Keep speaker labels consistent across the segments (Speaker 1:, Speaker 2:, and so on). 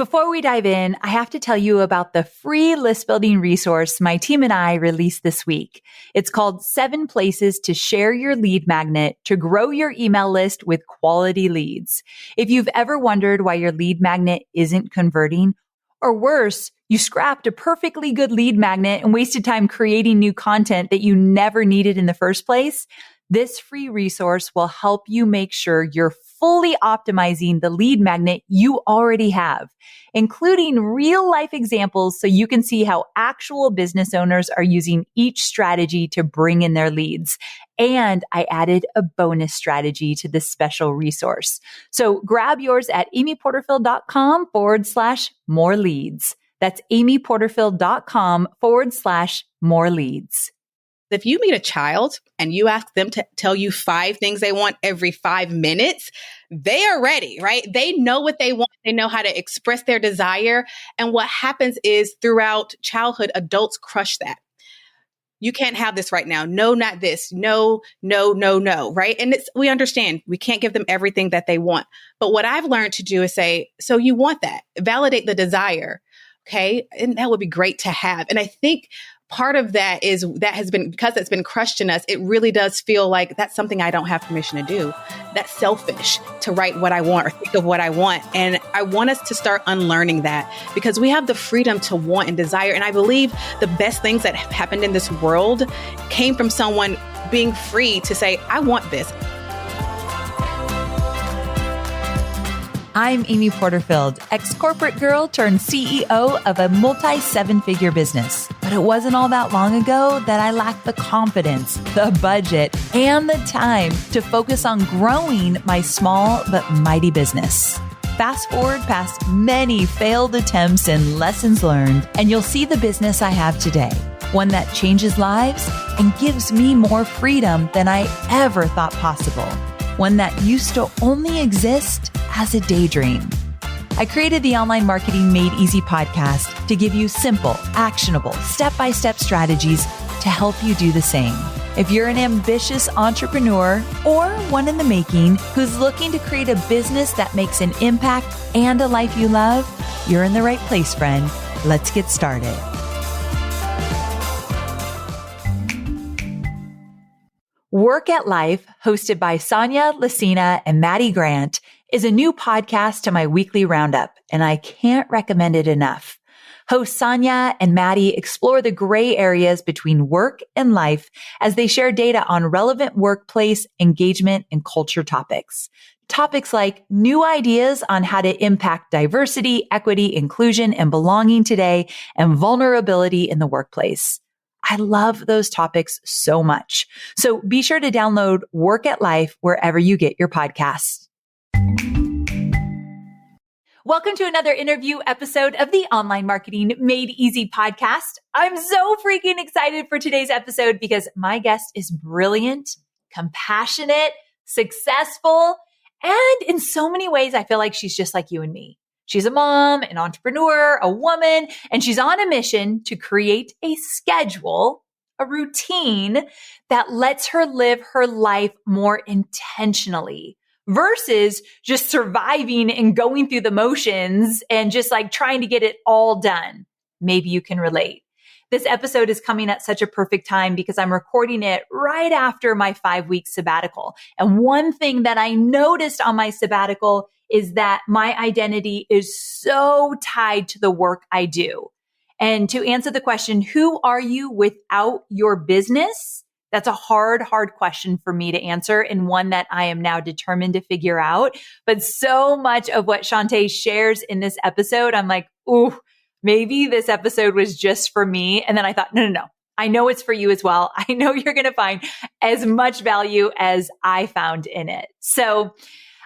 Speaker 1: Before we dive in, I have to tell you about the free list building resource my team and I released this week. It's called 7 Places to Share Your Lead Magnet to Grow Your Email List with Quality Leads. If you've ever wondered why your lead magnet isn't converting, or worse, you scrapped a perfectly good lead magnet and wasted time creating new content that you never needed in the first place, this free resource will help you make sure you're fully optimizing the lead magnet you already have, including real life examples so you can see how actual business owners are using each strategy to bring in their leads. And I added a bonus strategy to this special resource. So grab yours at amyporterfield.com/more leads. That's amyporterfield.com/more leads.
Speaker 2: If you meet a child and you ask them to tell you 5 things they want every 5 minutes, they are ready, right? They know what they want. They know how to express their desire. And what happens is throughout childhood, adults crush that. You can't have this right now. No, not this. No, no, no, no, right? And we understand we can't give them everything that they want. But what I've learned to do is say, so you want that. Validate the desire, okay? And that would be great to have. And I think part of that is that has been, because it's been crushed in us, it really does feel like that's something I don't have permission to do. That's selfish to write what I want or think of what I want. And I want us to start unlearning that because we have the freedom to want and desire. And I believe the best things that have happened in this world came from someone being free to say, I want this.
Speaker 1: I'm Amy Porterfield, ex-corporate girl turned CEO of a multi-7-figure business. But it wasn't all that long ago that I lacked the confidence, the budget, and the time to focus on growing my small but mighty business. Fast forward past many failed attempts and lessons learned, and you'll see the business I have today. One that changes lives and gives me more freedom than I ever thought possible. One that used to only exist as a daydream. I created the Online Marketing Made Easy podcast to give you simple, actionable, step-by-step strategies to help you do the same. If you're an ambitious entrepreneur or one in the making who's looking to create a business that makes an impact and a life you love, you're in the right place, friend. Let's get started. Work at Life, hosted by Sonia Lucina and Maddie Grant, is a new podcast to my weekly roundup, and I can't recommend it enough. Hosts Sonia and Maddie explore the gray areas between work and life as they share data on relevant workplace, engagement, and culture topics. Topics like new ideas on how to impact diversity, equity, inclusion, and belonging today, and vulnerability in the workplace. I love those topics so much. So be sure to download Work at Life wherever you get your podcasts. Welcome to another interview episode of the Online Marketing Made Easy podcast. I'm so freaking excited for today's episode because my guest is brilliant, compassionate, successful, and in so many ways, I feel like she's just like you and me. She's a mom, an entrepreneur, a woman, and she's on a mission to create a schedule, a routine that lets her live her life more intentionally versus just surviving and going through the motions and just like trying to get it all done. Maybe you can relate. This episode is coming at such a perfect time because I'm recording it right after my 5-week sabbatical. And one thing that I noticed on my sabbatical is that my identity is so tied to the work I do. And to answer the question, who are you without your business? That's a hard question for me to answer and one that I am now determined to figure out. But so much of what Shunta shares in this episode, I'm like, ooh, maybe this episode was just for me. And then I thought, no. I know it's for you as well. I know you're going to find as much value as I found in it. So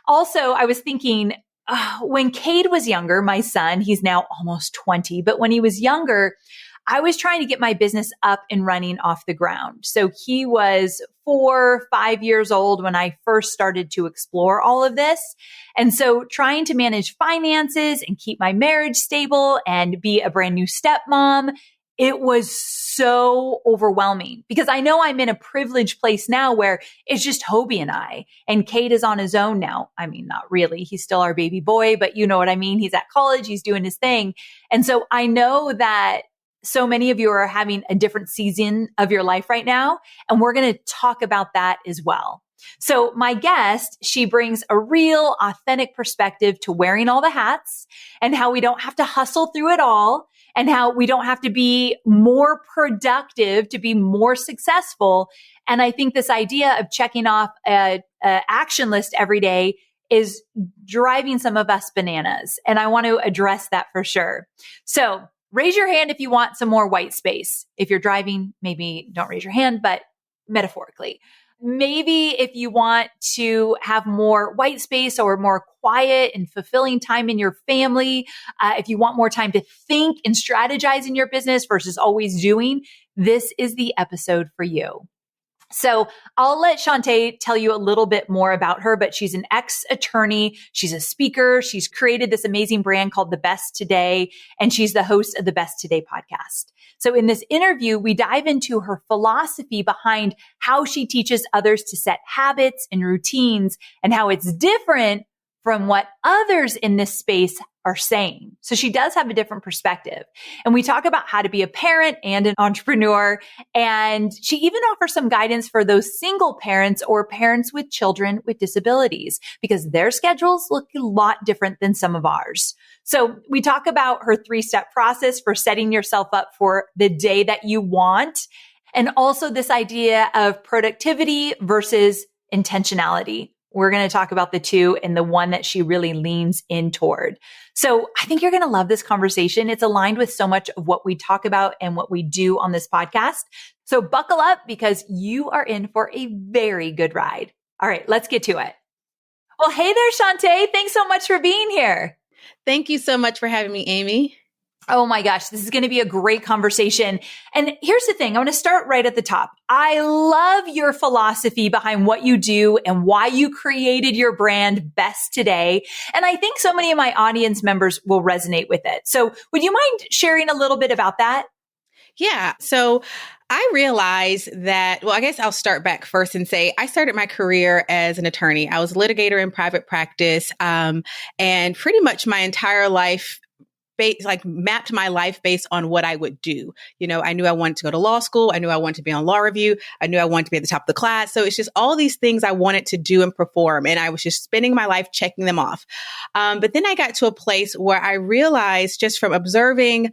Speaker 1: also, I was thinking, when Cade was younger, my son, he's now almost 20, but when he was younger, I was trying to get my business up and running off the ground. So he was 4, 5 years old when I first started to explore all of this. And so trying to manage finances and keep my marriage stable and be a brand new stepmom, it was so overwhelming because I know I'm in a privileged place now where it's just Hobie and I, and Cade is on his own now. I mean, not really. He's still our baby boy, but you know what I mean? He's at college. He's doing his thing. And so I know that so many of you are having a different season of your life right now. And we're going to talk about that as well. So my guest, she brings a real authentic perspective to wearing all the hats and how we don't have to hustle through it all and how we don't have to be more productive to be more successful. And I think this idea of checking off a action list every day is driving some of us bananas. And I want to address that for sure. So raise your hand if you want some more white space. If you're driving, maybe don't raise your hand, but metaphorically. Maybe if you want to have more white space or more quiet and fulfilling time in your family, if you want more time to think and strategize in your business versus always doing, this is the episode for you. So I'll let Shunta tell you a little bit more about her, but she's an ex-attorney. She's a speaker. She's created this amazing brand called The Best Today, and she's the host of the Best Today podcast. So in this interview, we dive into her philosophy behind how she teaches others to set habits and routines and how it's different from what others in this space are saying. So she does have a different perspective. And we talk about how to be a parent and an entrepreneur. And she even offers some guidance for those single parents or parents with children with disabilities because their schedules look a lot different than some of ours. So we talk about her 3-step process for setting yourself up for the day that you want. And also this idea of productivity versus intentionality. We're going to talk about the two and the one that she really leans in toward. So I think you're going to love this conversation. It's aligned with so much of what we talk about and what we do on this podcast. So buckle up because you are in for a very good ride. All right, let's get to it. Well, hey there, Shunta. Thanks so much for being here.
Speaker 2: Thank you so much for having me, Amy.
Speaker 1: Oh my gosh, this is going to be a great conversation. And here's the thing. I want to start right at the top. I love your philosophy behind what you do and why you created your brand Best Today. And I think so many of my audience members will resonate with it. So would you mind sharing a little bit about that?
Speaker 2: Yeah. So I realized that, well, I guess I'll start back first and say I started my career as an attorney. I was a litigator in private practice, and pretty much my entire life mapped my life based on what I would do. You know, I knew I wanted to go to law school. I knew I wanted to be on law review. I knew I wanted to be at the top of the class. So it's just all these things I wanted to do and perform. And I was just spending my life checking them off. But then I got to a place where I realized just from observing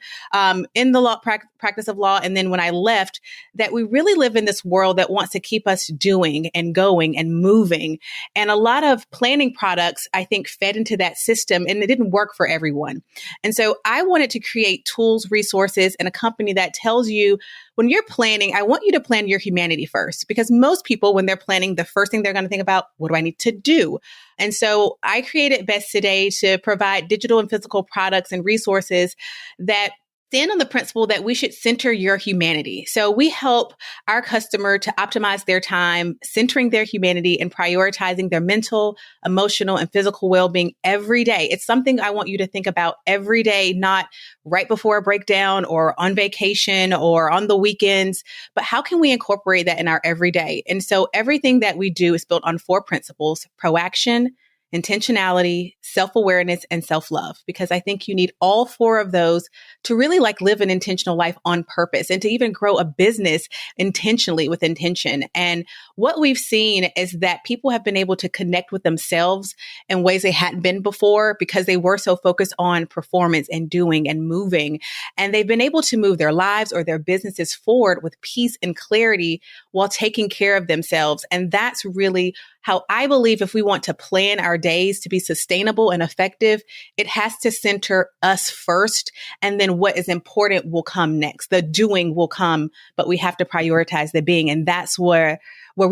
Speaker 2: in the law practice of law, and then when I left, that we really live in this world that wants to keep us doing and going and moving. And a lot of planning products, I think, fed into that system, and it didn't work for everyone. And so I wanted to create tools, resources, and a company that tells you when you're planning, I want you to plan your humanity first, because most people, when they're planning, the first thing they're going to think about, what do I need to do? And so I created Best Today to provide digital and physical products and resources that stand on the principle that we should center your humanity. So we help our customer to optimize their time, centering their humanity and prioritizing their mental, emotional, and physical well-being every day. It's something I want you to think about every day, not right before a breakdown or on vacation or on the weekends, but how can we incorporate that in our everyday? And so everything that we do is built on 4 principles: proaction, intentionality, self-awareness, and self-love, because I think you need all 4 of those to really live an intentional life on purpose and to even grow a business intentionally with intention. And what we've seen is that people have been able to connect with themselves in ways they hadn't been before because they were so focused on performance and doing and moving. And they've been able to move their lives or their businesses forward with peace and clarity while taking care of themselves. And that's really how I believe if we want to plan our days to be sustainable and effective, it has to center us first. And then what is important will come next. The doing will come, but we have to prioritize the being. And that's where I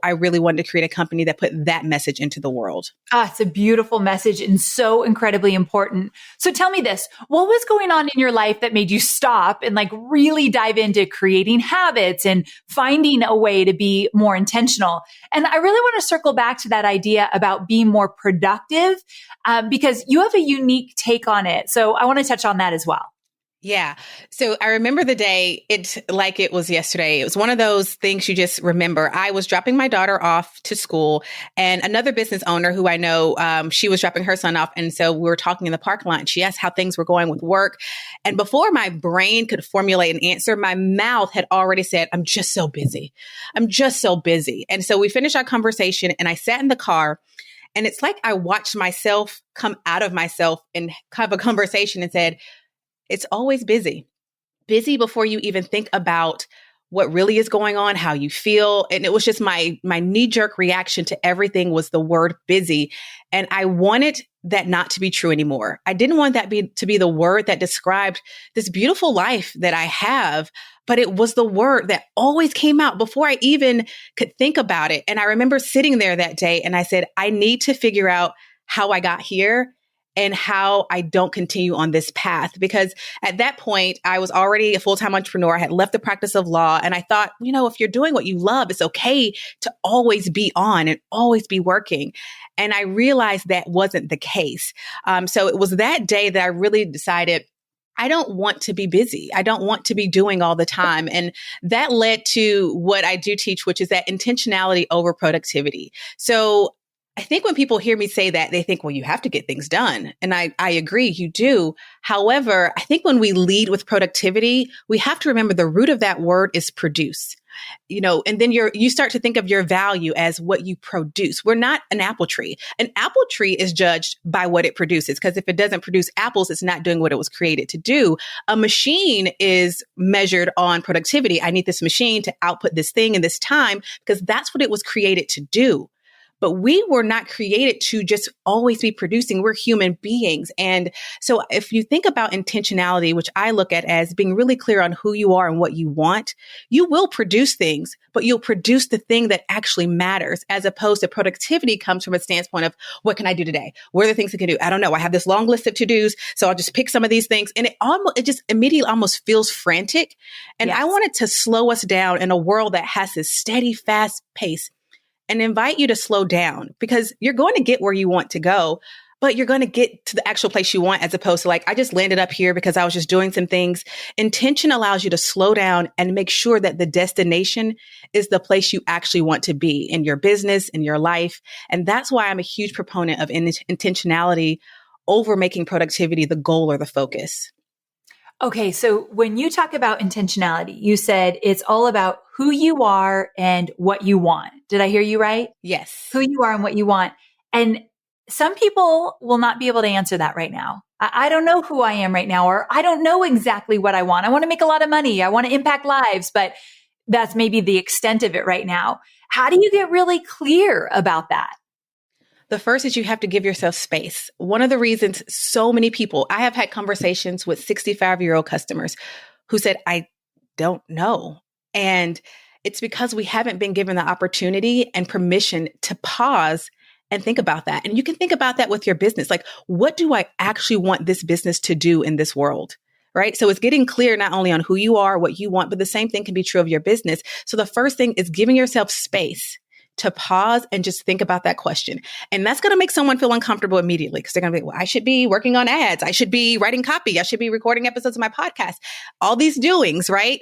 Speaker 2: really wanted to create a company that put that message into the world.
Speaker 1: It's a beautiful message and so incredibly important. So tell me this, what was going on in your life that made you stop and really dive into creating habits and finding a way to be more intentional? And I really want to circle back to that idea about being more productive because you have a unique take on it. So I want to touch on that as well.
Speaker 2: Yeah. So I remember the day, it's like it was yesterday. It was one of those things you just remember. I was dropping my daughter off to school, and another business owner who I know, she was dropping her son off. And so we were talking in the parking lot, and she asked how things were going with work. And before my brain could formulate an answer, my mouth had already said, I'm just so busy. I'm just so busy. And so we finished our conversation, and I sat in the car. And it's like I watched myself come out of myself and have a conversation and said, it's always busy. Busy before you even think about what really is going on, how you feel. And it was just my knee-jerk reaction to everything was the word busy. And I wanted that not to be true anymore. I didn't want that to be the word that described this beautiful life that I have, but it was the word that always came out before I even could think about it. And I remember sitting there that day and I said, I need to figure out how I got here and how I don't continue on this path. Because at that point, I was already a full-time entrepreneur. I had left the practice of law. And I thought, if you're doing what you love, it's okay to always be on and always be working. And I realized that wasn't the case. So it was that day that I really decided, I don't want to be busy. I don't want to be doing all the time. And that led to what I do teach, which is that intentionality over productivity. So I think when people hear me say that, they think, well, you have to get things done. And I agree, you do. However, I think when we lead with productivity, we have to remember the root of that word is produce. And then you start to think of your value as what you produce. We're not an apple tree. An apple tree is judged by what it produces, because if it doesn't produce apples, it's not doing what it was created to do. A machine is measured on productivity. I need this machine to output this thing in this time because that's what it was created to do. But we were not created to just always be producing. We're human beings. And so if you think about intentionality, which I look at as being really clear on who you are and what you want, you will produce things, but you'll produce the thing that actually matters, as opposed to productivity comes from a standpoint of, what can I do today? What are the things I can do? I don't know. I have this long list of to-dos, so I'll just pick some of these things. And it just immediately almost feels frantic. And
Speaker 1: Yes.
Speaker 2: I wanted to slow us down in a world that has this steady, fast pace, and invite you to slow down, because you're going to get where you want to go, but you're going to get to the actual place you want, as opposed to like, I just landed up here because I was just doing some things. Intention allows you to slow down and make sure that the destination is the place you actually want to be in your business, in your life. And that's why I'm a huge proponent of intentionality over making productivity the goal or the focus.
Speaker 1: Okay, so when you talk about intentionality, you said it's all about who you are and what you want. Did I hear you right?
Speaker 2: Yes.
Speaker 1: Who you are and what you want. And some people will not be able to answer that right now. I don't know who I am right now, or I don't know exactly what I want. I want to make a lot of money. I want to impact lives, but that's maybe the extent of it right now. How do you get really clear about that?
Speaker 2: The first is you have to give yourself space. One of the reasons so many people, I have had conversations with 65-year-old customers who said, I don't know. And it's because we haven't been given the opportunity and permission to pause and think about that. And you can think about that with your business. Like, what do I actually want this business to do in this world? Right? So it's getting clear not only on who you are, what you want, but the same thing can be true of your business. So the first thing is giving yourself space to pause and just think about that question. And that's going to make someone feel uncomfortable immediately, because they're going to be, well, I should be working on ads. I should be writing copy. I should be recording episodes of my podcast, all these doings, right?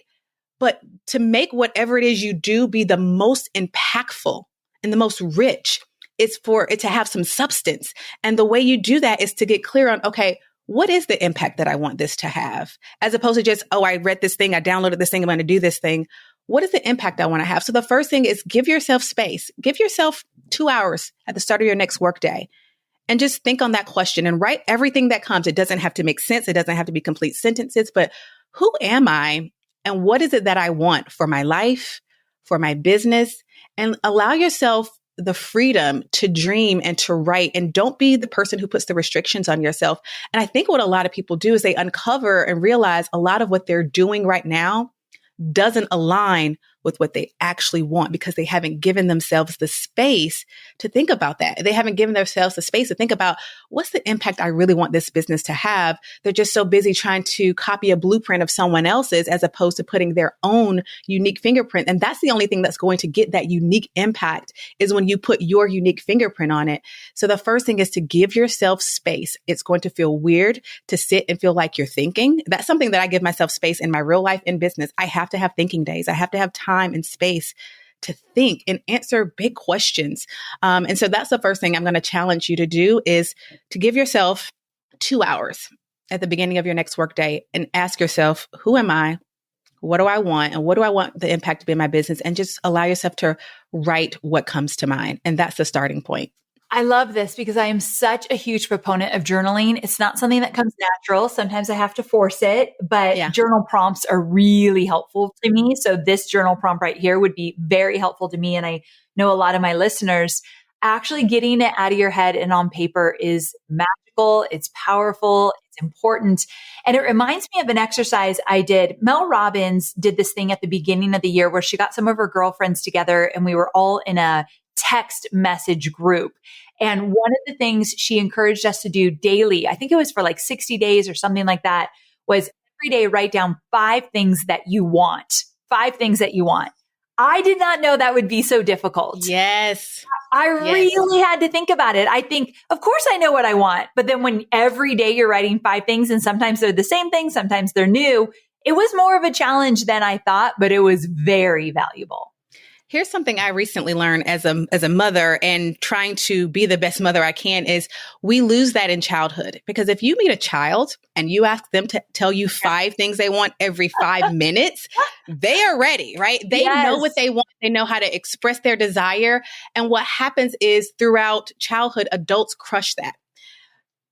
Speaker 2: But to make whatever it is you do be the most impactful and the most rich, it's for it to have some substance. And the way you do that is to get clear on, okay, what is the impact that I want this to have? As opposed to just, oh, I read this thing, I downloaded this thing, I'm going to do this thing. What is the impact I want to have? So the first thing is give yourself space. Give yourself 2 hours at the start of your next workday and just think on that question and write everything that comes. It doesn't have to make sense. It doesn't have to be complete sentences, but who am I and what is it that I want for my life, for my business? And allow yourself the freedom to dream and to write, and don't be the person who puts the restrictions on yourself. And I think what a lot of people do is they uncover and realize a lot of what they're doing right now doesn't align with what they actually want because they haven't given themselves the space to think about that. They haven't given themselves the space to think about what's the impact I really want this business to have. They're just so busy trying to copy a blueprint of someone else's as opposed to putting their own unique fingerprint. And that's the only thing that's going to get that unique impact is when you put your unique fingerprint on it. So the first thing is to give yourself space. It's going to feel weird to sit and feel like you're thinking. That's something that I give myself space in my real life in business. I have to have thinking days. I have to have time and space to think and answer big questions. And so that's the first thing I'm going to challenge you to do is to give yourself 2 hours at the beginning of your next workday and ask yourself, who am I? What do I want? And what do I want the impact to be in my business? And just allow yourself to write what comes to mind. And that's the starting point.
Speaker 1: I love this because I am such a huge proponent of journaling. It's not something that comes natural. Sometimes I have to force it, but journal prompts are really helpful to me. So this journal prompt right here would be very helpful to me. And I know a lot of my listeners. Actually getting it out of your head and on paper is magical. It's powerful. It's important. And it reminds me of an exercise I did. Mel Robbins did this thing at the beginning of the year where she got some of her girlfriends together and we were all in a text message group. And one of the things she encouraged us to do daily, I think it was for like 60 days or something like that, was every day write down 5 things that you want. 5 things that you want. I did not know that would be so difficult.
Speaker 2: Yes.
Speaker 1: I really had to think about it. I think, of course I know what I want. But then when every day you're writing 5 things and sometimes they're the same thing, sometimes they're new, it was more of a challenge than I thought, but it was very valuable.
Speaker 2: Here's something I recently learned as a mother and trying to be the best mother I can is we lose that in childhood. Because if you meet a child and you ask them to tell you 5 things they want every 5 minutes, they are ready, right? They know what they want. They know how to express their desire. And what happens is throughout childhood, adults crush that.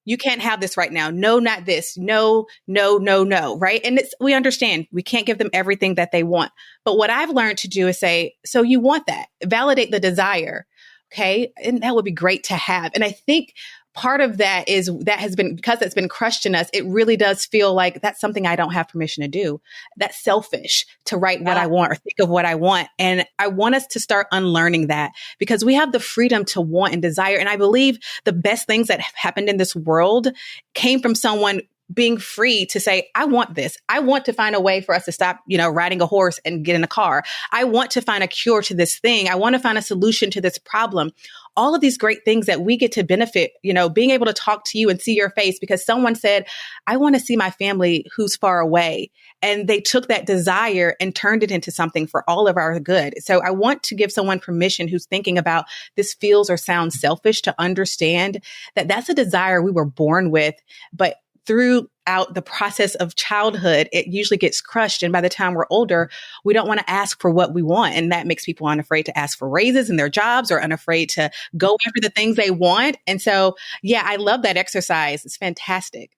Speaker 2: You can't have this right now. No, not this. No, no, no, no. Right. And we understand we can't give them everything that they want. But what I've learned to do is say, so you want that, validate the desire. Okay. And that would be great to have. And I think part of that is that has been because it's been crushed in us. It really does feel like that's something I don't have permission to do. That's selfish to write what I want or think of what I want. And I want us to start unlearning that because we have the freedom to want and desire. And I believe the best things that have happened in this world came from someone being free to say, I want this. I want to find a way for us to stop, riding a horse and get in a car. I want to find a cure to this thing. I want to find a solution to this problem. All of these great things that we get to benefit, being able to talk to you and see your face because someone said, I want to see my family who's far away. And they took that desire and turned it into something for all of our good. So I want to give someone permission who's thinking about this feels or sounds selfish to understand that that's a desire we were born with, but throughout the process of childhood, it usually gets crushed. And by the time we're older, we don't want to ask for what we want. And that makes people unafraid to ask for raises in their jobs or unafraid to go after the things they want. And so, I love that exercise. It's fantastic.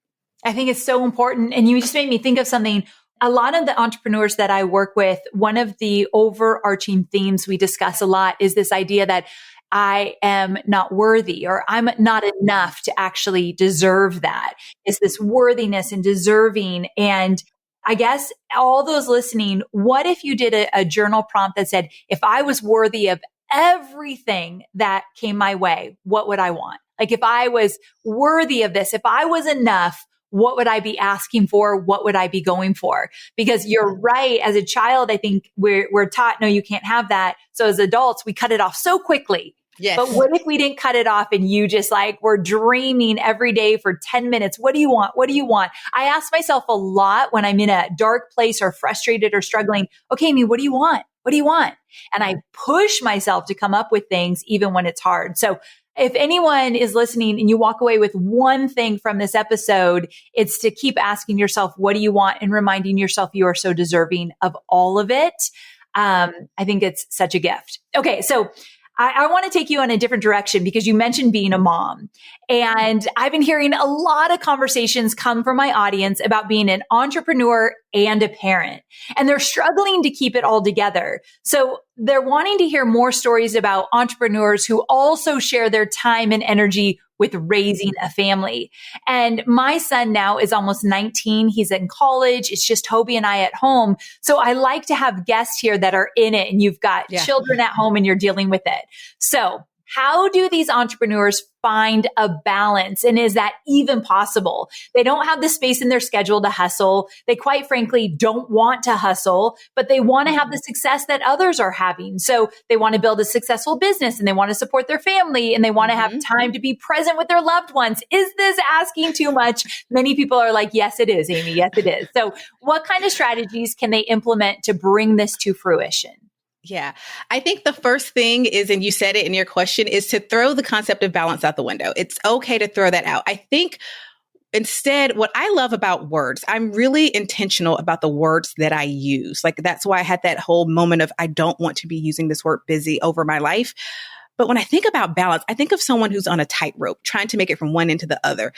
Speaker 1: I think it's so important. And you just made me think of something. A lot of the entrepreneurs that I work with, one of the overarching themes we discuss a lot is this idea that I am not worthy or I'm not enough to actually deserve that. It's this worthiness and deserving. And I guess all those listening, what if you did a journal prompt that said, if I was worthy of everything that came my way, what would I want? Like if I was worthy of this, if I was enough, what would I be asking for? What would I be going for? Because you're right. As a child, I think we're taught, no, you can't have that. So as adults, we cut it off so quickly.
Speaker 2: Yes.
Speaker 1: But what if we didn't cut it off and you just were dreaming every day for 10 minutes? What do you want? What do you want? I ask myself a lot when I'm in a dark place or frustrated or struggling, okay, Amy, what do you want? What do you want? And I push myself to come up with things even when it's hard. So if anyone is listening and you walk away with one thing from this episode, it's to keep asking yourself, what do you want? And reminding yourself you are so deserving of all of it. I think it's such a gift. Okay. So I want to take you in a different direction because you mentioned being a mom. And I've been hearing a lot of conversations come from my audience about being an entrepreneur and a parent. And they're struggling to keep it all together. So they're wanting to hear more stories about entrepreneurs who also share their time and energy with raising a family. And my son now is almost 19. He's in college. It's just Toby and I at home. So I like to have guests here that are in it, and you've got children at home and you're dealing with it. So how do these entrepreneurs find a balance? And is that even possible? They don't have the space in their schedule to hustle. They quite frankly don't want to hustle, but they want to have the success that others are having. So they want to build a successful business and they want to support their family and they want to have time to be present with their loved ones. Is this asking too much? Many people are like, yes, it is, Amy. Yes, it is. So what kind of strategies can they implement to bring this to fruition?
Speaker 2: Yeah, I think the first thing is, and you said it in your question, is to throw the concept of balance out the window. It's okay to throw that out. I think instead, what I love about words, I'm really intentional about the words that I use. Like that's why I had that whole moment of, I don't want to be using this word busy over my life. But when I think about balance, I think of someone who's on a tightrope, trying to make it from one end to the other.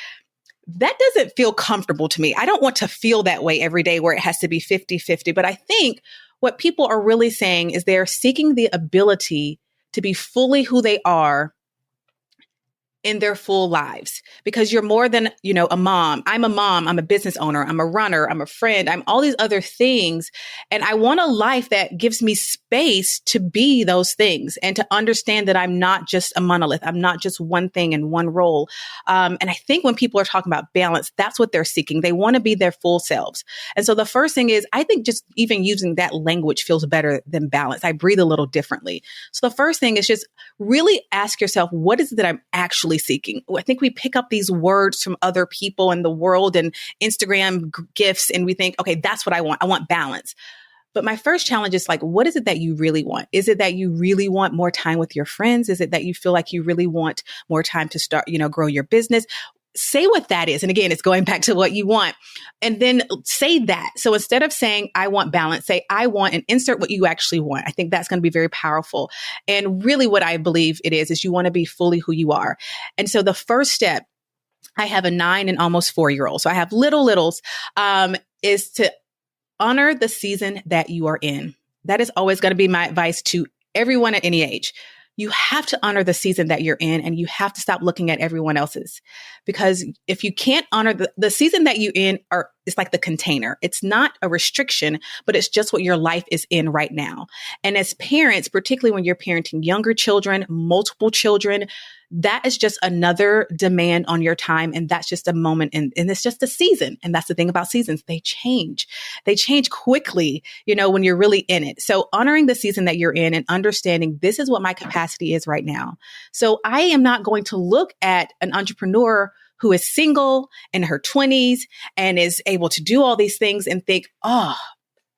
Speaker 2: That doesn't feel comfortable to me. I don't want to feel that way every day where it has to be 50-50. But I think what people are really saying is they're seeking the ability to be fully who they are in their full lives, because you're more than, a mom. I'm a business owner. I'm a runner. I'm a friend. I'm all these other things. And I want a life that gives me space to be those things and to understand that I'm not just a monolith. I'm not just one thing and one role. And I think when people are talking about balance, that's what they're seeking. They want to be their full selves. And so the first thing is, I think just even using that language feels better than balance. I breathe a little differently. So the first thing is just really ask yourself, what is it that I'm actually seeking? I think we pick up these words from other people in the world and Instagram gifts, and we think, okay, that's what I want. I want balance. But my first challenge is like, what is it that you really want? Is it that you really want more time with your friends? Is it that you feel like you really want more time to start, grow your business? Say what that is. And again, it's going back to what you want. And then say that. So instead of saying, I want balance, say, I want, and insert what you actually want. I think that's going to be very powerful. And really what I believe it is you want to be fully who you are. And so the first step, I have a 9 and almost 4-year-old. So I have littles, is to honor the season that you are in. That is always going to be my advice to everyone at any age. You have to honor the season that you're in, and you have to stop looking at everyone else's. Because if you can't honor the season that you're in, it's like the container. It's not a restriction, but it's just what your life is in right now. And as parents, particularly when you're parenting younger children, multiple children, that is just another demand on your time. And that's just a moment. And it's just a season. And that's the thing about seasons. They change. They change quickly, when you're really in it. So honoring the season that you're in and understanding this is what my capacity is right now. So I am not going to look at an entrepreneur who is single in her 20s and is able to do all these things and think, oh,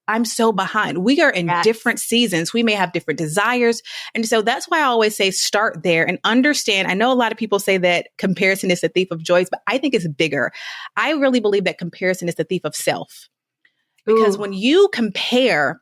Speaker 2: I'm so behind. We are in different seasons. We may have different desires. And so that's why I always say start there and understand. I know a lot of people say that comparison is the thief of joys, but I think it's bigger. I really believe that comparison is the thief of self. Because when you compare,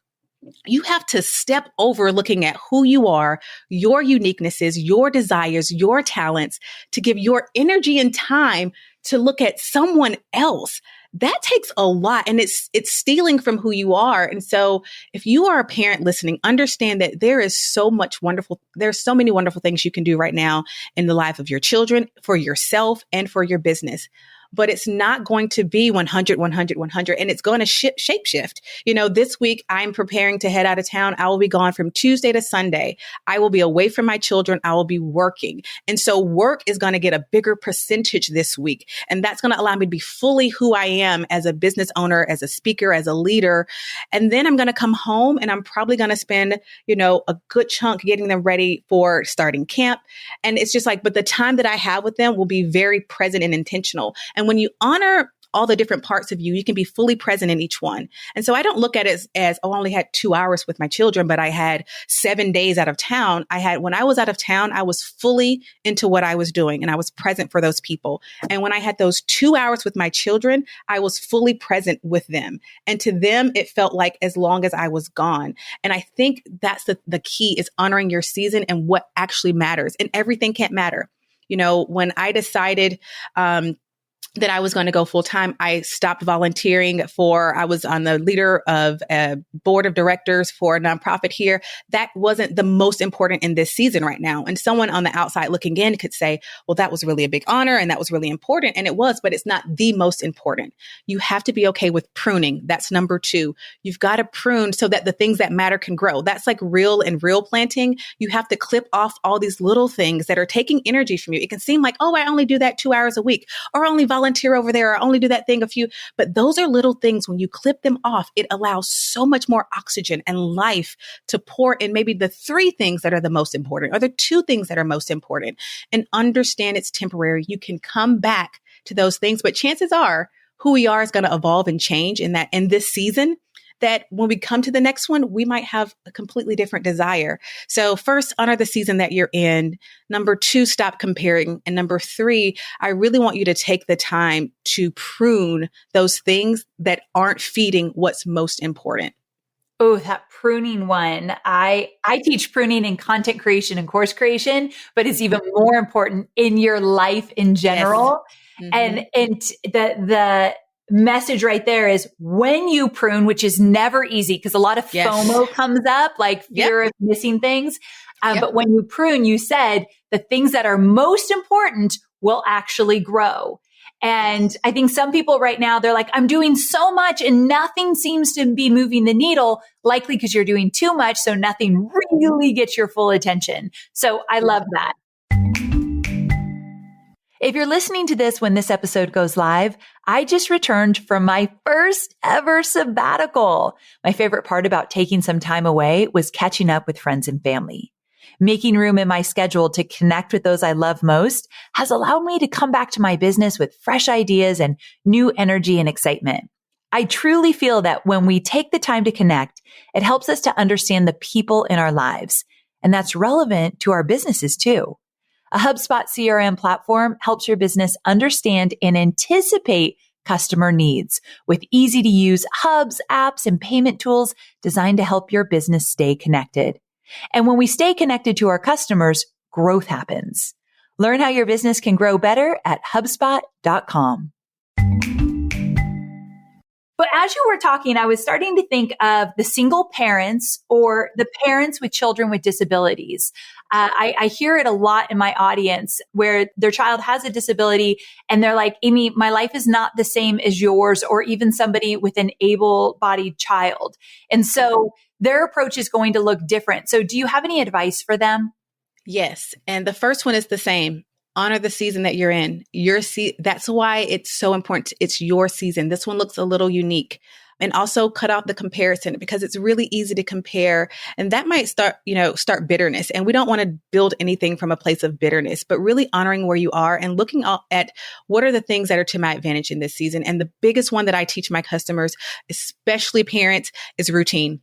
Speaker 2: you have to step over looking at who you are, your uniquenesses, your desires, your talents, to give your energy and time to look at someone else. That takes a lot, and it's stealing from who you are. And so if you are a parent listening, understand that there's so many wonderful things you can do right now in the life of your children, for yourself, and for your business. But it's not going to be 100, 100, 100, and it's going to shape shift. This week I'm preparing to head out of town. I will be gone from Tuesday to Sunday. I will be away from my children. I will be working. And so work is going to get a bigger percentage this week. And that's going to allow me to be fully who I am as a business owner, as a speaker, as a leader. And then I'm going to come home and I'm probably going to spend, a good chunk getting them ready for starting camp. And it's just like, but the time that I have with them will be very present and intentional. And when you honor all the different parts of you, you can be fully present in each one. And so I don't look at it as I only had 2 hours with my children, but I had 7 days out of town. When I was out of town, I was fully into what I was doing and I was present for those people. And when I had those 2 hours with my children, I was fully present with them. And to them, it felt like as long as I was gone. And I think that's the key, is honoring your season and what actually matters. And everything can't matter. When I decided, that I was going to go full time, I stopped volunteering I was on the leader of a board of directors for a nonprofit here. That wasn't the most important in this season right now. And someone on the outside looking in could say, well, that was really a big honor and that was really important. And it was, but it's not the most important. You have to be okay with pruning. That's number 2. You've got to prune so that the things that matter can grow. That's like real planting. You have to clip off all these little things that are taking energy from you. It can seem like, oh, I only do that 2 hours a week, or I only volunteer over there, or only do that thing but those are little things. When you clip them off, it allows so much more oxygen and life to pour in maybe the 3 things that are the most important, or the 2 things that are most important, and understand it's temporary. You can come back to those things, but chances are who we are is going to evolve and change in this season, that when we come to the next one, we might have a completely different desire. So first, honor the season that you're in. Number 2, stop comparing. And number 3, I really want you to take the time to prune those things that aren't feeding what's most important.
Speaker 1: Oh, that pruning one. I teach pruning in content creation and course creation, but it's even more important in your life in general. Yes. Mm-hmm. And the message right there is, when you prune, which is never easy because a lot of FOMO comes up, like fear of missing things. But when you prune, you said the things that are most important will actually grow. And I think some people right now, they're like, I'm doing so much and nothing seems to be moving the needle, likely because you're doing too much. So nothing really gets your full attention. So I love that. If you're listening to this when this episode goes live, I just returned from my first ever sabbatical. My favorite part about taking some time away was catching up with friends and family. Making room in my schedule to connect with those I love most has allowed me to come back to my business with fresh ideas and new energy and excitement. I truly feel that when we take the time to connect, it helps us to understand the people in our lives. And that's relevant to our businesses too. A HubSpot CRM platform helps your business understand and anticipate customer needs with easy to use hubs, apps, and payment tools designed to help your business stay connected. And when we stay connected to our customers, growth happens. Learn how your business can grow better at HubSpot.com. But as you were talking, I was starting to think of the single parents or the parents with children with disabilities. I hear it a lot in my audience where their child has a disability and they're like, Amy, my life is not the same as yours, or even somebody with an able-bodied child. And so their approach is going to look different. So do you have any advice for them?
Speaker 2: Yes. And the first one is the same. Honor the season that you're in. That's why it's so important. It's your season. This one looks a little unique. And also cut out the comparison, because it's really easy to compare. And that might start bitterness. And we don't want to build anything from a place of bitterness, but really honoring where you are and looking at what are the things that are to my advantage in this season. And the biggest one that I teach my customers, especially parents, is routine.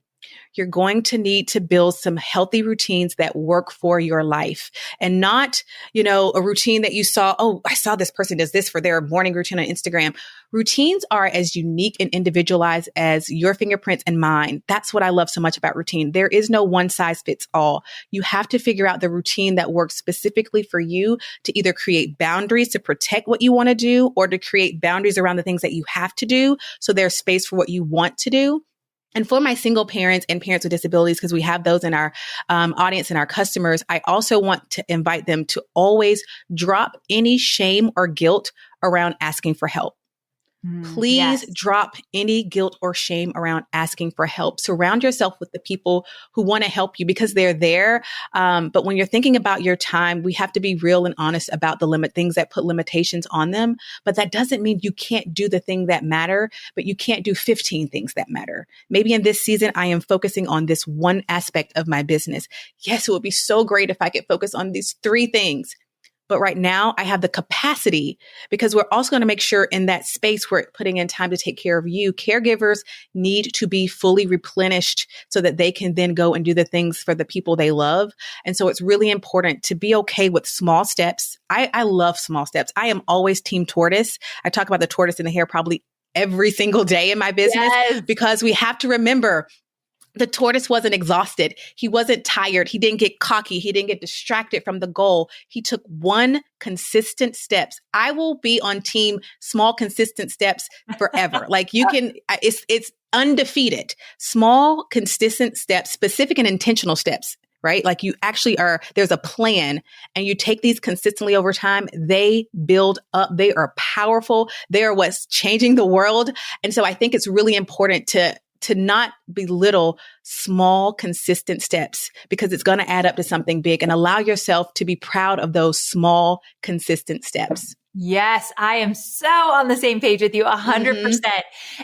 Speaker 2: You're going to need to build some healthy routines that work for your life, and not, a routine that you saw. Oh, I saw this person does this for their morning routine on Instagram. Routines are as unique and individualized as your fingerprints and mine. That's what I love so much about routine. There is no one size fits all. You have to figure out the routine that works specifically for you to either create boundaries to protect what you want to do, or to create boundaries around the things that you have to do, so there's space for what you want to do. And for my single parents and parents with disabilities, because we have those in our audience and our customers, I also want to invite them to always drop any shame or guilt around asking for help. Please drop any guilt or shame around asking for help. Surround yourself with the people who want to help you, because they're there. But when you're thinking about your time, we have to be real and honest about the things that put limitations on them. But that doesn't mean you can't do the thing that matter, but you can't do 15 things that matter. Maybe in this season, I am focusing on this one aspect of my business. Yes, it would be so great if I could focus on these 3 things. But right now I have the capacity, because we're also going to make sure in that space we're putting in time to take care of you. Caregivers need to be fully replenished so that they can then go and do the things for the people they love. And so it's really important to be okay with small steps. I love small steps. I am always team tortoise. I talk about the tortoise and the hare probably every single day in my business, because we have to remember The tortoise wasn't exhausted. He wasn't tired. He didn't get cocky. He didn't get distracted from the goal. He took one consistent steps. I will be on team small, consistent steps forever. Like you can, it's undefeated. Small, consistent steps, specific and intentional steps, right? Like you actually there's a plan and you take these consistently over time. They build up. They are powerful. They are what's changing the world. And so I think it's really important to not belittle small, consistent steps because it's going to add up to something big, and allow yourself to be proud of those small, consistent steps.
Speaker 1: Yes, I am so on the same page with you 100%.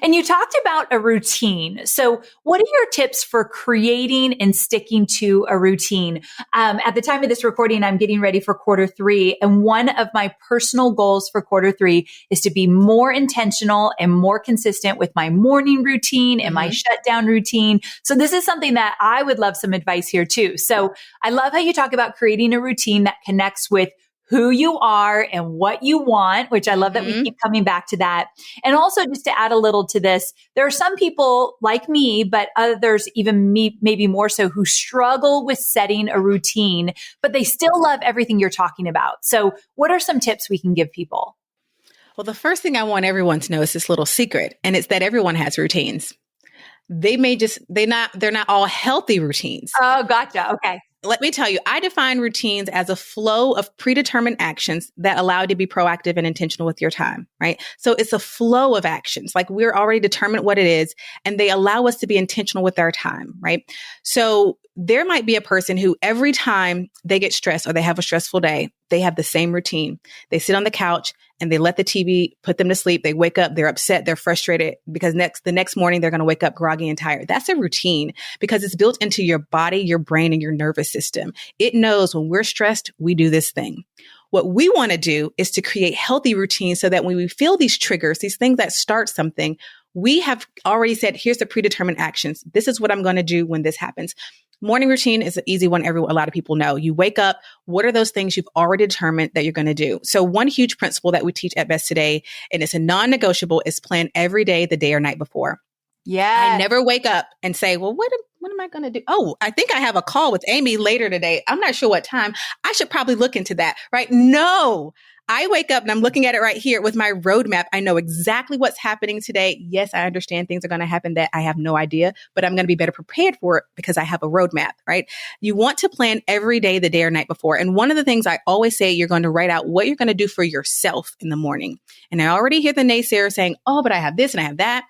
Speaker 1: And you talked about a routine. So what are your tips for creating and sticking to a routine? At the time of this recording, I'm getting ready for quarter 3. And one of my personal goals for quarter 3 is to be more intentional and more consistent with my morning routine and my shutdown routine. So this is something that I would love some advice here too. So I love how you talk about creating a routine that connects with who you are and what you want, which I love that we keep coming back to that. And also just to add a little to this, there are some people like me, but others even me, maybe more so, who struggle with setting a routine, but they still love everything you're talking about. So what are some tips we can give people?
Speaker 2: Well, the first thing I want everyone to know is this little secret, and it's that everyone has routines. They're not all healthy routines.
Speaker 1: Oh, gotcha. Okay.
Speaker 2: Let me tell you, I define routines as a flow of predetermined actions that allow you to be proactive and intentional with your time, right? So it's a flow of actions. Like we're already determined what it is, and they allow us to be intentional with our time, right? So there might be a person who every time they get stressed or they have a stressful day, they have the same routine. They sit on the couch and they let the TV put them to sleep. They wake up, they're upset, they're frustrated because the next morning they're going to wake up groggy and tired. That's a routine because it's built into your body, your brain, and your nervous system. It knows when we're stressed, we do this thing. What we want to do is to create healthy routines so that when we feel these triggers, these things that start something, we have already said, here's the predetermined actions. This is what I'm going to do when this happens. Morning routine is an easy one. A lot of people know. You wake up. What are those things you've already determined that you're going to do? So one huge principle that we teach at Best Today, and it's a non-negotiable, is plan every day, the day or night before.
Speaker 1: Yeah.
Speaker 2: I never wake up and say, well, what am I going to do? Oh, I think I have a call with Amy later today. I'm not sure what time. I should probably look into that, right? No. I wake up and I'm looking at it right here with my roadmap. I know exactly what's happening today. Yes, I understand things are going to happen that I have no idea, but I'm going to be better prepared for it because I have a roadmap, right? You want to plan every day, the day or night before. And one of the things I always say, you're going to write out what you're going to do for yourself in the morning. And I already hear the naysayers saying, oh, but I have this and I have that.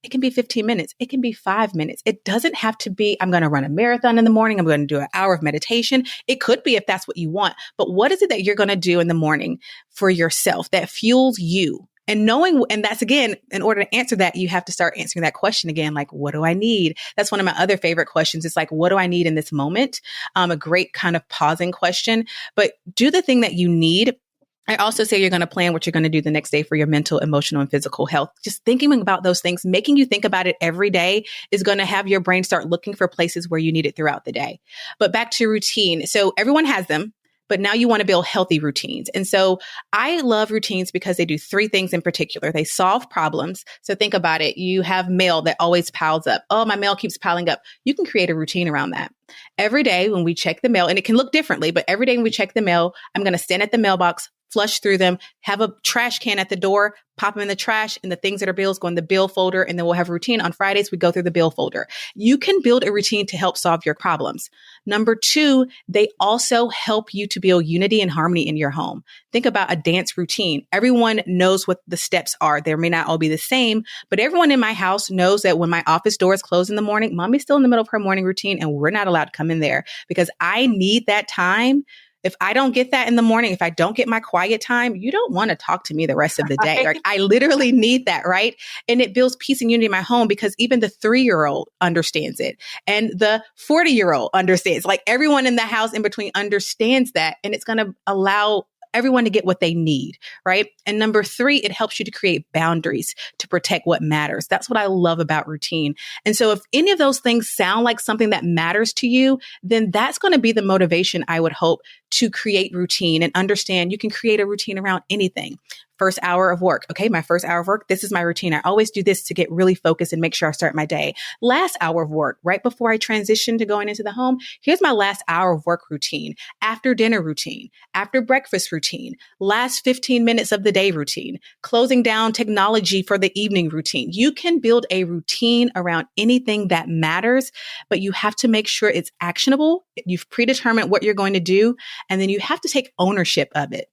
Speaker 2: It can be 15 minutes. It can be 5 minutes. It doesn't have to be, I'm going to run a marathon in the morning. I'm going to do an hour of meditation. It could be if that's what you want. But what is it that you're going to do in the morning for yourself that fuels you? And knowing, and that's again, in order to answer that, you have to start answering that question again, like, what do I need? That's one of my other favorite questions. It's like, what do I need in this moment? A great kind of pausing question, but do the thing that you need. I also say you're going to plan what you're going to do the next day for your mental, emotional, and physical health. Just thinking about those things, making you think about it every day is going to have your brain start looking for places where you need it throughout the day. But back to routine. So everyone has them, but now you want to build healthy routines. And so I love routines because they do 3 things in particular. They solve problems. So think about it. You have mail that always piles up. Oh, my mail keeps piling up. You can create a routine around that. Every day when we check the mail, and it can look differently, but every day when we check the mail, I'm going to stand at the mailbox, flush through them, have a trash can at the door, pop them in the trash, and the things that are bills go in the bill folder. And then we'll have a routine on Fridays. We go through the bill folder. You can build a routine to help solve your problems. Number 2, they also help you to build unity and harmony in your home. Think about a dance routine. Everyone knows what the steps are. They may not all be the same, but everyone in my house knows that when my office doors close in the morning, mommy's still in the middle of her morning routine and we're not allowed to come in there because I need that time. If I don't get that in the morning, if I don't get my quiet time, you don't want to talk to me the rest of the day. Like, I literally need that, right? And it builds peace and unity in my home because even the 3-year-old understands it. And the 40-year-old understands. Like, everyone in the house in between understands that. And it's going to allow everyone to get what they need, right? And number 3, it helps you to create boundaries to protect what matters. That's what I love about routine. And so if any of those things sound like something that matters to you, then that's going to be the motivation, I would hope, to create routine and understand you can create a routine around anything. First hour of work. Okay, my first hour of work, this is my routine. I always do this to get really focused and make sure I start my day. Last hour of work, right before I transition to going into the home, here's my last hour of work routine. After dinner routine, after breakfast routine, last 15 minutes of the day routine, closing down technology for the evening routine. You can build a routine around anything that matters, but you have to make sure it's actionable. You've predetermined what you're going to do, and then you have to take ownership of it.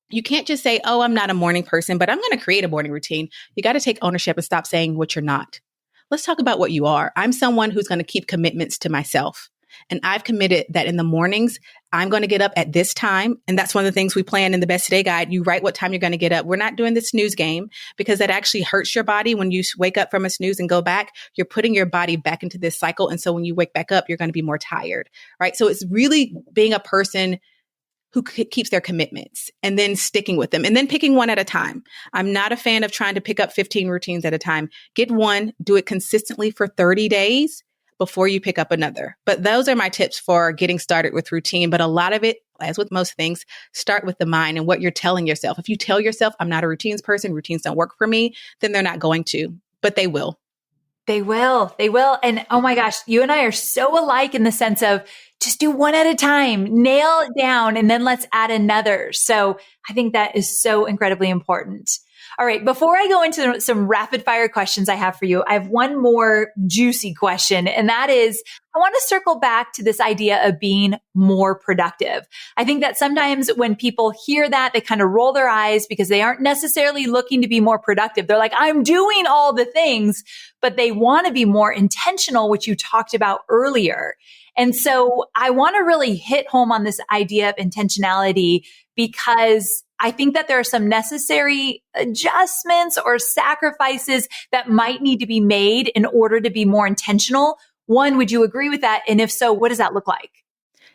Speaker 2: You can't just say, oh, I'm not a morning person, but I'm going to create a morning routine. You got to take ownership and stop saying what you're not. Let's talk about what you are. I'm someone who's going to keep commitments to myself. And I've committed that in the mornings, I'm going to get up at this time. And that's one of the things we plan in the Best Today Guide. You write what time you're going to get up. We're not doing the snooze game because that actually hurts your body. When you wake up from a snooze and go back, you're putting your body back into this cycle. And so when you wake back up, you're going to be more tired, right? So it's really being a person who keeps their commitments and then sticking with them and then picking one at a time. I'm not a fan of trying to pick up 15 routines at a time. Get one, do it consistently for 30 days before you pick up another. But those are my tips for getting started with routine. But a lot of it, as with most things, start with the mind and what you're telling yourself. If you tell yourself, I'm not a routines person, routines don't work for me, then they're not going to, but they will.
Speaker 1: They will. They will. And oh my gosh, you and I are so alike in the sense of just do one at a time, nail it down, and then let's add another. So I think that is so incredibly important. All right. Before I go into some rapid fire questions I have for you, I have one more juicy question. And that is, I want to circle back to this idea of being more productive. I think that sometimes when people hear that, they kind of roll their eyes because they aren't necessarily looking to be more productive. They're like, I'm doing all the things, but they want to be more intentional, which you talked about earlier. And so I want to really hit home on this idea of intentionality because I think that there are some necessary adjustments or sacrifices that might need to be made in order to be more intentional. One, would you agree with that? And if so, what does that look like?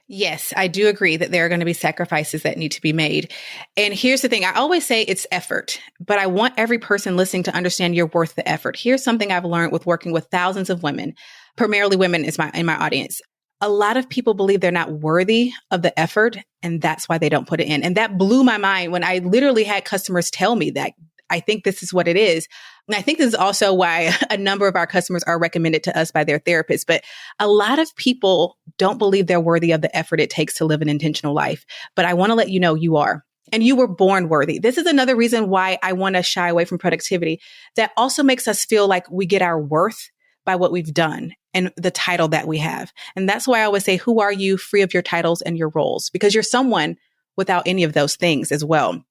Speaker 2: Yes, I do agree that there are going to be sacrifices that need to be made. And here's the thing. I always say it's effort, but I want every person listening to understand you're worth the effort. Here's something I've learned with working with thousands of women, primarily women is in my audience. A lot of people believe they're not worthy of the effort, and that's why they don't put it in. And that blew my mind when I literally had customers tell me that. I think this is what it is. And I think this is also why a number of our customers are recommended to us by their therapists. But a lot of people don't believe they're worthy of the effort it takes to live an intentional life. But I want to let you know you are. And you were born worthy. This is another reason why I want to shy away from productivity. That also makes us feel like we get our worth by what we've done and the title that we have. And that's why I always say, who are you free of your titles and your roles? Because you're someone without any of those things as well.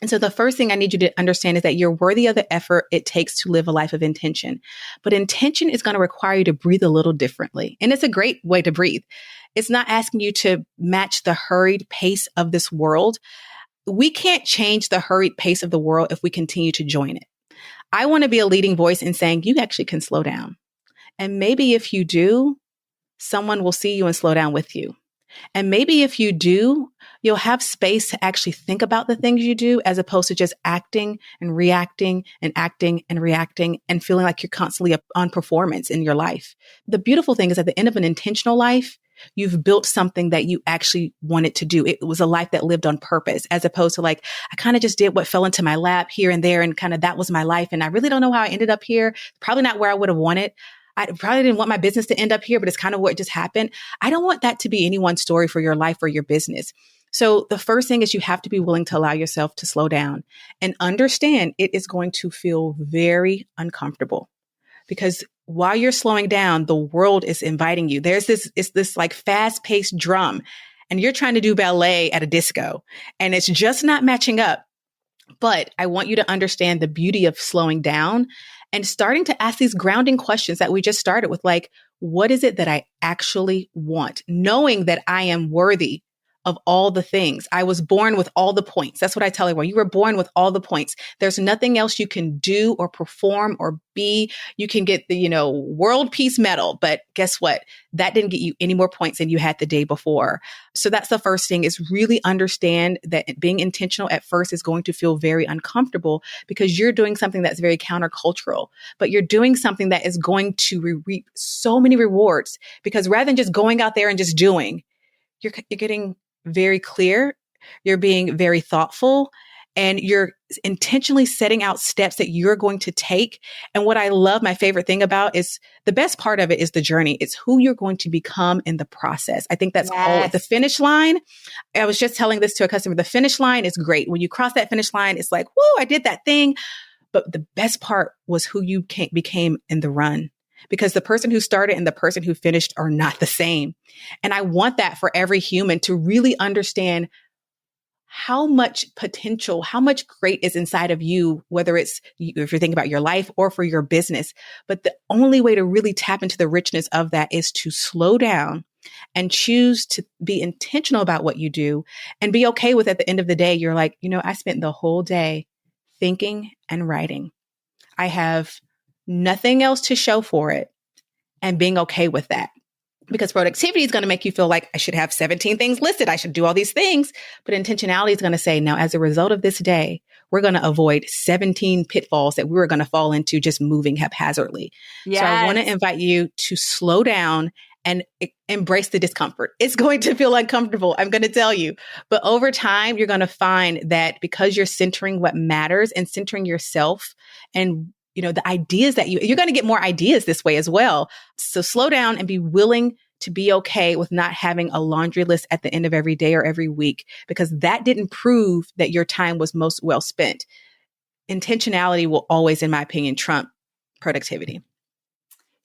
Speaker 2: And so the first thing I need you to understand is that you're worthy of the effort it takes to live a life of intention. But intention is going to require you to breathe a little differently. And it's a great way to breathe. It's not asking you to match the hurried pace of this world. We can't change the hurried pace of the world if we continue to join it. I want to be a leading voice in saying you actually can slow down. And maybe if you do, someone will see you and slow down with you. And maybe if you do, you'll have space to actually think about the things you do as opposed to just acting and reacting and acting and reacting and feeling like you're constantly on performance in your life. The beautiful thing is at the end of an intentional life, you've built something that you actually wanted to do. It was a life that lived on purpose as opposed to like, I kind of just did what fell into my lap here and there and kind of that was my life. And I really don't know how I ended up here. Probably not where I would have wanted. I probably didn't want my business to end up here, but it's kind of what just happened. I don't want that to be anyone's story for your life or your business. So the first thing is you have to be willing to allow yourself to slow down and understand it is going to feel very uncomfortable because while you're slowing down, the world is inviting you. It's this like fast paced drum and you're trying to do ballet at a disco and it's just not matching up. But I want you to understand the beauty of slowing down and starting to ask these grounding questions that we just started with, like, what is it that I actually want? Knowing that I am worthy of all the things. I was born with all the points. That's what I tell everyone. You were born with all the points. There's nothing else you can do or perform or be. You can get the, world peace medal, but guess what? That didn't get you any more points than you had the day before. So that's the first thing is really understand that being intentional at first is going to feel very uncomfortable because you're doing something that's very countercultural, but you're doing something that is going to reap so many rewards because rather than just going out there and just doing, you're getting very clear, you're being very thoughtful, and you're intentionally setting out steps that you're going to take. And what I love, my favorite thing about is the best part of it is the journey. It's who you're going to become in the process. I think that's all the finish line. I was just telling this to a customer. The finish line is great. When you cross that finish line, it's like, whoa, I did that thing. But the best part was who you became in the run, because the person who started and the person who finished are not the same. And I want that for every human to really understand how much potential, how much great is inside of you, whether it's if you're thinking about your life or for your business. But the only way to really tap into the richness of that is to slow down and choose to be intentional about what you do and be okay with at the end of the day, you're like, I spent the whole day thinking and writing. I have nothing else to show for it, and being okay with that. Because productivity is going to make you feel like I should have 17 things listed. I should do all these things. But intentionality is going to say, now, as a result of this day, we're going to avoid 17 pitfalls that we were going to fall into just moving haphazardly. Yes. So I want to invite you to slow down and embrace the discomfort. It's going to feel uncomfortable, I'm going to tell you. But over time, you're going to find that because you're centering what matters and centering yourself and the ideas that you're going to get more ideas this way as well. So slow down and be willing to be okay with not having a laundry list at the end of every day or every week, because that didn't prove that your time was most well spent. Intentionality will always, in my opinion, trump productivity.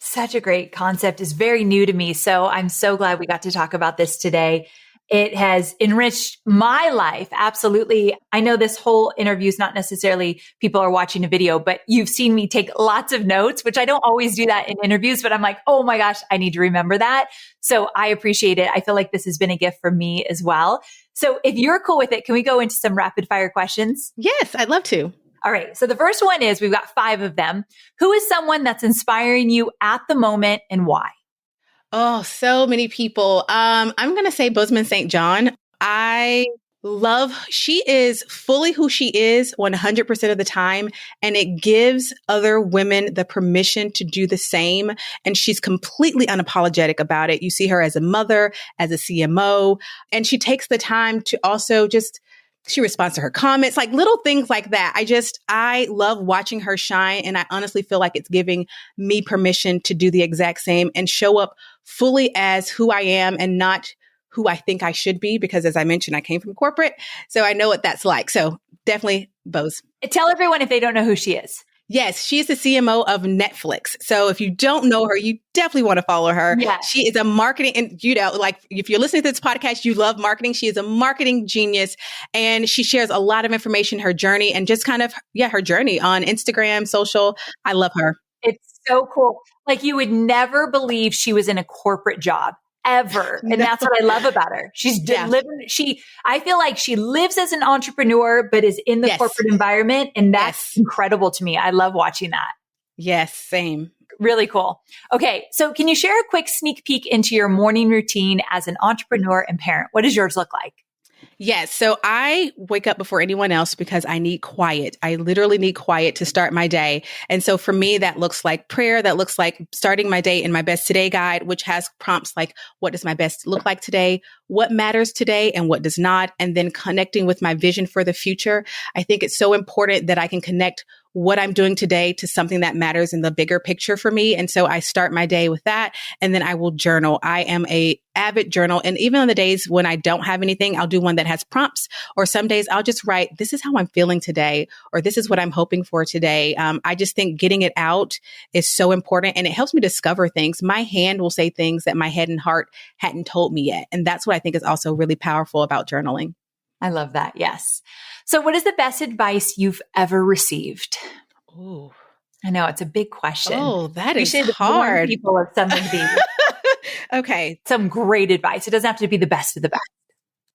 Speaker 1: Such a great concept. Is very new to me. So I'm so glad we got to talk about this today. It has enriched my life. Absolutely. I know this whole interview is not necessarily people are watching a video, but you've seen me take lots of notes, which I don't always do that in interviews, but I'm like, oh my gosh, I need to remember that. So I appreciate it. I feel like this has been a gift for me as well. So if you're cool with it, can we go into some rapid fire questions?
Speaker 2: Yes, I'd love to.
Speaker 1: All right. So the first one is, we've got 5 of them. Who is someone that's inspiring you at the moment and why?
Speaker 2: Oh, so many people. I'm going to say Bozeman St. John. She is fully who she is 100% of the time. And it gives other women the permission to do the same. And she's completely unapologetic about it. You see her as a mother, as a CMO, and she takes the time to also she responds to her comments, like little things like that. I love watching her shine. And I honestly feel like it's giving me permission to do the exact same and show up fully as who I am and not who I think I should be. Because as I mentioned, I came from corporate, so I know what that's like. So definitely Bose.
Speaker 1: Tell everyone if they don't know who she is.
Speaker 2: Yes, she is the CMO of Netflix. So if you don't know her, you definitely want to follow her. Yes. She is a marketing, and if you're listening to this podcast, you love marketing. She is a marketing genius, and she shares a lot of information, her journey, and just kind of, her journey on Instagram, social. I love her.
Speaker 1: It's so cool. Like, you would never believe she was in a corporate job. Ever. And that's what I love about her. She's delivering. I feel like she lives as an entrepreneur, but is in the corporate environment. And that's incredible to me. I love watching that.
Speaker 2: Yes, same.
Speaker 1: Really cool. Okay. So can you share a quick sneak peek into your morning routine as an entrepreneur and parent? What does yours look like?
Speaker 2: Yes. So I wake up before anyone else because I need quiet. I literally need quiet to start my day. And so for me, that looks like prayer. That looks like starting my day in my Best Today guide, which has prompts like, what does my best look like today? What matters today and what does not? And then connecting with my vision for the future. I think it's so important that I can connect what I'm doing today to something that matters in the bigger picture for me. And so I start my day with that, and then I will journal. I am a avid journal. And even on the days when I don't have anything, I'll do one that has prompts, or some days I'll just write, this is how I'm feeling today, or this is what I'm hoping for today. I just think getting it out is so important, and it helps me discover things. My hand will say things that my head and heart hadn't told me yet. And that's what I think is also really powerful about journaling.
Speaker 1: I love that. Yes. So what is the best advice you've ever received?
Speaker 2: Oh,
Speaker 1: I know it's a big question.
Speaker 2: Oh, that is hard.
Speaker 1: People of some of these.
Speaker 2: Okay.
Speaker 1: Some great advice. It doesn't have to be the best of the best.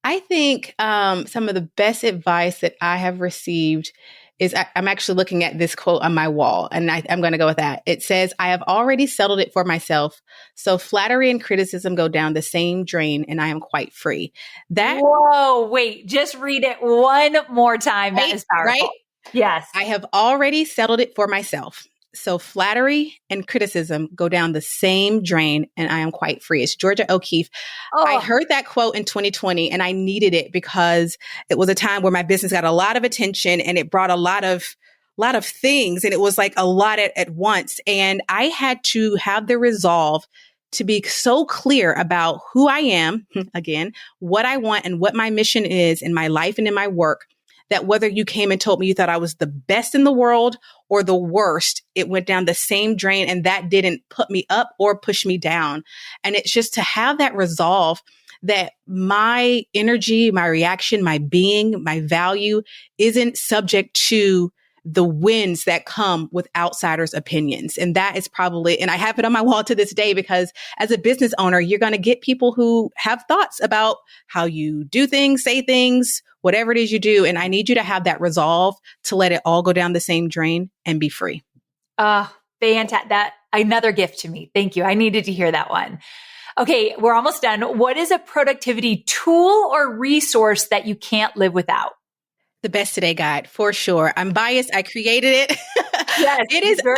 Speaker 2: I think some of the best advice that I have received is I'm actually looking at this quote on my wall, and I'm going to go with that. It says, I have already settled it for myself, so flattery and criticism go down the same drain, and I am quite free.
Speaker 1: Whoa, wait, just read it one more time. That is powerful.
Speaker 2: Right?
Speaker 1: Yes.
Speaker 2: I have already settled it for myself, So flattery and criticism go down the same drain, and I am quite free. It's Georgia O'Keeffe. I
Speaker 1: Oh,
Speaker 2: heard that quote in 2020 and I needed it because it was a time where my business got a lot of attention and it brought a lot of things. And it was like a lot at once. And I had to have the resolve to be so clear about who I am, again, what I want and what my mission is in my life and in my work, that whether you came and told me you thought I was the best in the world or the worst, it went down the same drain. And that didn't put me up or push me down. And it's just to have that resolve that my energy, my reaction, my being, my value isn't subject to the winds that come with outsiders' opinions. And that is probably, and I have it on my wall to this day, because as a business owner, you're going to get people who have thoughts about how you do things, say things, whatever it is you do. And I need you to have that resolve to let it all go down the same drain and be free.
Speaker 1: Fantastic. That another gift to me. Thank you. I needed to hear that one. Okay, we're almost done. What is a productivity tool or resource that you can't live without?
Speaker 2: The Best Today Guide, for sure. I'm biased. I created it.
Speaker 1: Yes,
Speaker 2: It is
Speaker 1: sure.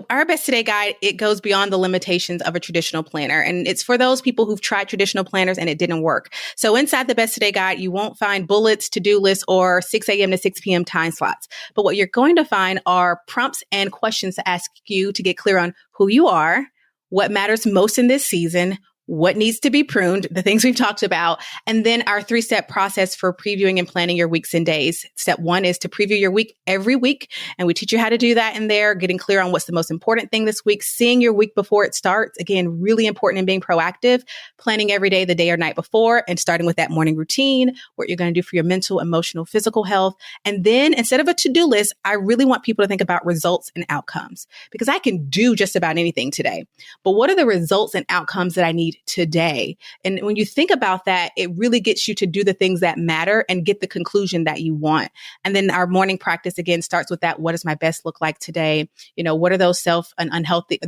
Speaker 2: our Best Today Guide. It goes beyond the limitations of a traditional planner. And it's for those people who've tried traditional planners and it didn't work. So inside the Best Today Guide, you won't find bullets, to-do lists, or 6 a.m. to 6 p.m. time slots. But what you're going to find are prompts and questions to ask you to get clear on who you are, what matters most in this season, what needs to be pruned, the things we've talked about, and then our 3-step process for previewing and planning your weeks and days. Step 1 is to preview your week every week. And we teach you how to do that in there, getting clear on what's the most important thing this week, seeing your week before it starts. Again, really important in being proactive, planning every day, the day or night before, and starting with that morning routine, what you're going to do for your mental, emotional, physical health. And then instead of a to-do list, I really want people to think about results and outcomes, because I can do just about anything today. But what are the results and outcomes that I need today? And when you think about that, it really gets you to do the things that matter and get the conclusion that you want. And then our morning practice again starts with that. What does my best look like today? What are those unhealthy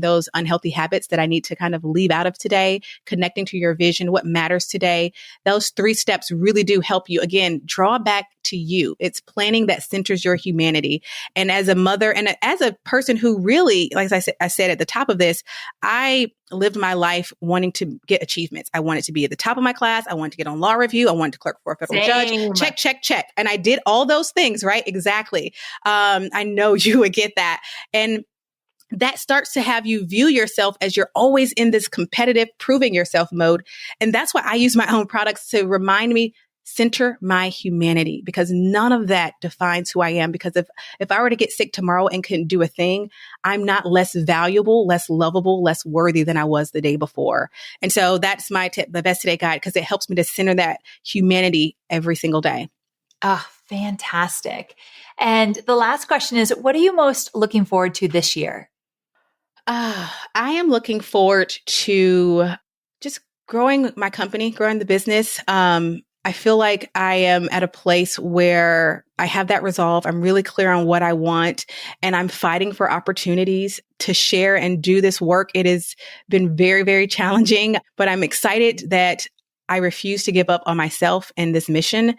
Speaker 2: habits that I need to kind of leave out of today? Connecting to your vision, what matters today? Those 3 steps really do help you, again, draw back to you. It's planning that centers your humanity. And as a mother and as a person who really, like I said at the top of this, I lived my life wanting to get achievements. I wanted to be at the top of my class. I wanted to get on law review. I wanted to clerk for a federal
Speaker 1: Same.
Speaker 2: judge. Check. And I did all those things, right? Exactly. I know you would get that. And that starts to have you view yourself as you're always in this competitive, proving yourself mode. And that's why I use my own products to remind me, center my humanity, because none of that defines who I am. Because if I were to get sick tomorrow and couldn't do a thing, I'm not less valuable, less lovable, less worthy than I was the day before. And so that's my tip, the Best Today Guide, because it helps me to center that humanity every single day.
Speaker 1: Fantastic. And the last question is, what are you most looking forward to this year?
Speaker 2: I am looking forward to just growing my company, growing the business. I feel like I am at a place where I have that resolve. I'm really clear on what I want, and I'm fighting for opportunities to share and do this work. It has been very, very challenging, but I'm excited that I refuse to give up on myself and this mission.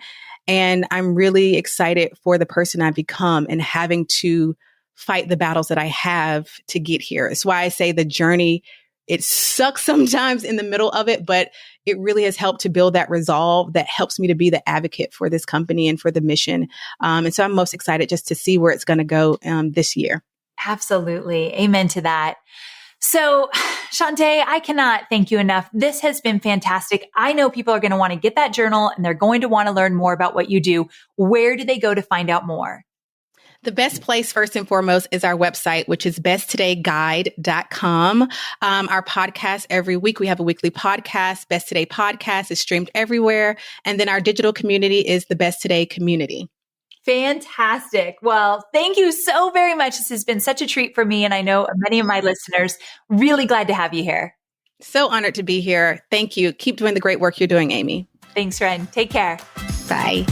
Speaker 2: And I'm really excited for the person I've become and having to fight the battles that I have to get here. It's why I say the journey, it sucks sometimes in the middle of it, but it really has helped to build that resolve that helps me to be the advocate for this company and for the mission. And so I'm most excited just to see where it's going to go this year.
Speaker 1: Absolutely. Amen to that. So, Shunta, I cannot thank you enough. This has been fantastic. I know people are going to want to get that journal and they're going to want to learn more about what you do. Where do they go to find out more?
Speaker 2: The best place, first and foremost, is our website, which is besttodayguide.com. Our podcast every week, we have a weekly podcast. Best Today podcast is streamed everywhere. And then our digital community is the Best Today community.
Speaker 1: Fantastic. Well, thank you so very much. This has been such a treat for me. And I know many of my listeners, really glad to have you here.
Speaker 2: So honored to be here. Thank you. Keep doing the great work you're doing, Amy.
Speaker 1: Thanks, Ren. Take care.
Speaker 2: Bye.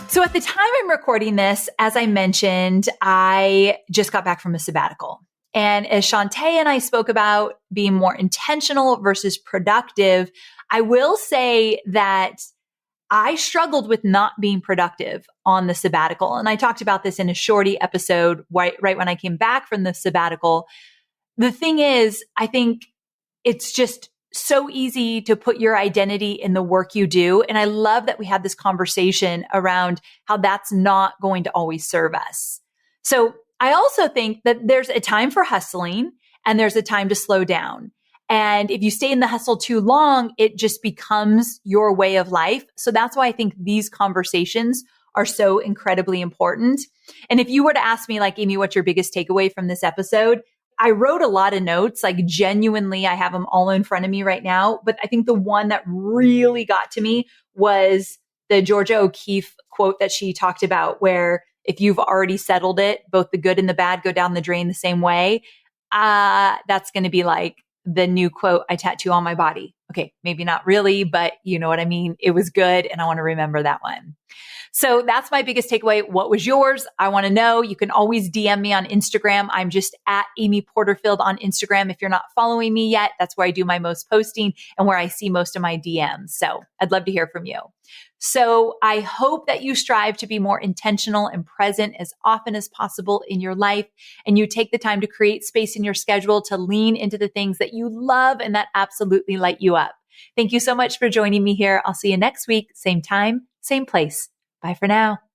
Speaker 1: So at the time I'm recording this, as I mentioned, I just got back from a sabbatical. And as Shunta and I spoke about being more intentional versus productive, I will say that I struggled with not being productive on the sabbatical. And I talked about this in a shorty episode right when I came back from the sabbatical. The thing is, I think it's just so easy to put your identity in the work you do. And I love that we had this conversation around how that's not going to always serve us. So I also think that there's a time for hustling and there's a time to slow down. And if you stay in the hustle too long, it just becomes your way of life. So that's why I think these conversations are so incredibly important. And if you were to ask me, like, Amy, what's your biggest takeaway from this episode? I wrote a lot of notes, like genuinely, I have them all in front of me right now. But I think the one that really got to me was the Georgia O'Keeffe quote that she talked about, where if you've already settled it, both the good and the bad go down the drain the same way. That's going to be like the new quote I tattoo on my body. Okay, maybe not really, but you know what I mean? It was good. And I want to remember that one. So that's my biggest takeaway. What was yours? I want to know. You can always DM me on Instagram. I'm just at Amy Porterfield on Instagram. If you're not following me yet, that's where I do my most posting and where I see most of my DMs. So I'd love to hear from you. So I hope that you strive to be more intentional and present as often as possible in your life. And you take the time to create space in your schedule to lean into the things that you love and that absolutely light you up. Thank you so much for joining me here. I'll see you next week. Same time, same place. Bye for now.